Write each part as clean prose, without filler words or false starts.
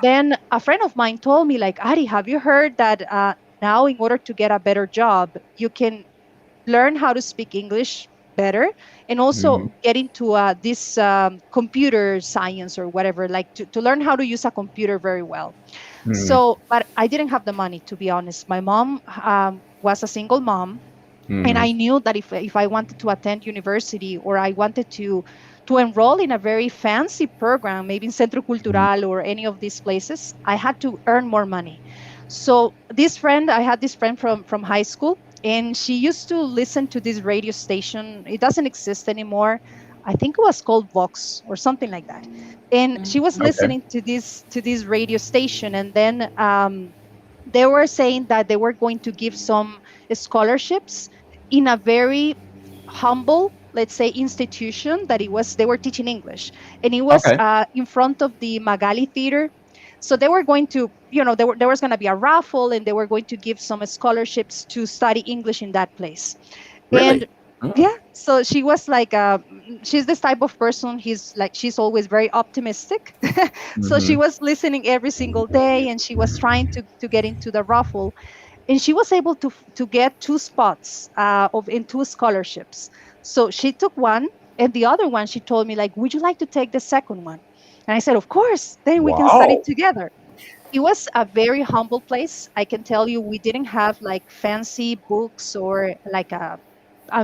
And then a friend of mine told me, like, Ari, have you heard that now in order to get a better job, you can learn how to speak English better and also Hmm. get into this computer science or whatever, like to learn how to use a computer very well. Hmm. So, but I didn't have the money, to be honest. My mom was a single mom, and Hmm. I knew that if I wanted to attend university or I wanted to enroll in a very fancy program, maybe in Centro Hmm. Cultural or any of these places, I had to earn more money. So I had this friend from high school, and she used to listen to this radio station. It doesn't exist anymore. I think it was called Vox or something like that. And she was Okay. listening to this radio station, and then they were saying that they were going to give some scholarships in a very humble, let's say, institution that it was they were teaching English, and it was Okay. in front of the Magali Theater. So they were going to, there was going to be a raffle, and they were going to give some scholarships to study English in that place. And Really? Oh. yeah, so she was like, she's this type of person. She's always very optimistic. So she Hmm. was listening every single day, and she was trying to get into the raffle, and she was able to get two spots of in two scholarships. So she took one, and the other one she told me, like, would you like to take the second one? And I said, of course, then we can study Wow. together. It was a very humble place. I can tell you, we didn't have like fancy books or like a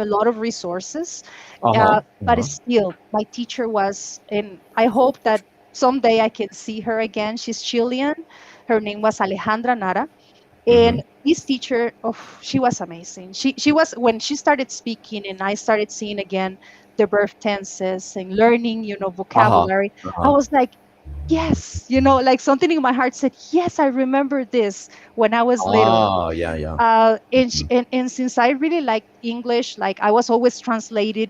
lot of resources, Uh-huh. but Uh-huh. still my teacher was, and I hope that someday I can see her again. She's Chilean. Her name was Alejandra Nara, Hmm. and this teacher, oh, she was amazing. She was, when she started speaking and I started seeing again the verb tenses and learning, Uh-huh. vocabulary, I Uh-huh. was like, yes, like something in my heart said, yes, I remember this when I was little. Ah, yeah, yeah. Mhm. And since I really liked English, like I was always translating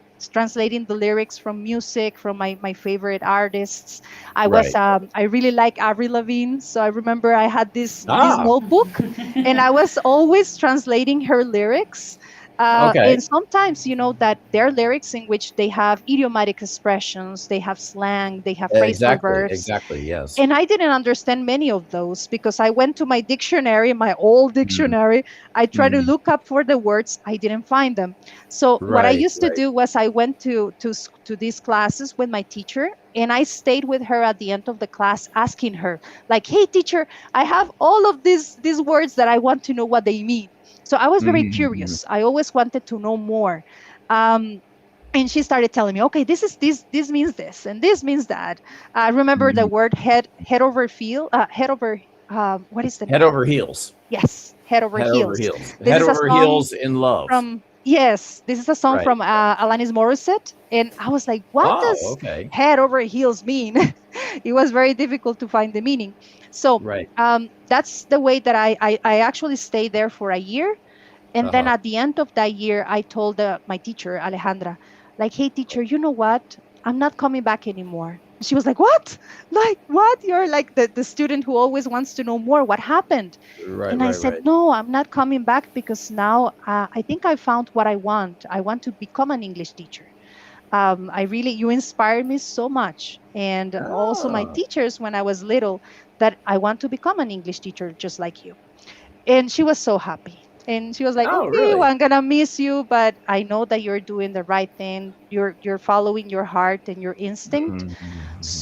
the lyrics from music from my favorite artists. Right. I really like Avril Lavigne, so I remember I had this Ah, notebook, and I was always translating her lyrics. And okay. sometimes, that there are lyrics in which they have idiomatic expressions, they have slang, they have phrasal Exactly. verbs, Exactly. Yes. and I didn't understand many of those because I went to my dictionary, my old Mhm. dictionary. I tried to Mhm. look up for the words. I didn't find them. So what I Right. used to Right. do was I went to these classes with my teacher, and I stayed with her at the end of the class, asking her, like, "Hey, teacher, I have all of these words that I want to know what they mean." So I was very Mhm. Mhm. curious. I always wanted to know more. Um, and she started telling me, okay, this means this and this means that. I remember the Mhm. word head over, what is the Head name? over heels. Yes, head over Head over heels. heels. This Head is a over song heels in love. from, yes, this is a song Right. from Right. Alanis Morissette, and I was like, what Oh, does okay. head over heels mean? It was very difficult to find the meaning. So Right. that's the way that I actually stayed there for a year. And then Uh-huh. at the end of that year, I told my teacher, Alejandra, like, hey, teacher, you know what? I'm not coming back anymore. She was like, what? Like, what? You're like the student who always wants to know more. What happened? Right. And I Right. said, Right. no, I'm not coming back because now I think I found what I want. I want to become an English teacher. You inspired me so much. And also my Oh. teachers when I was little, that I want to become an English teacher just like you. And she was so happy. And she was like, Oh, okay, well, really? I'm gonna miss you, but I know that you're doing the right thing. You're following your heart and your instinct. Mhm.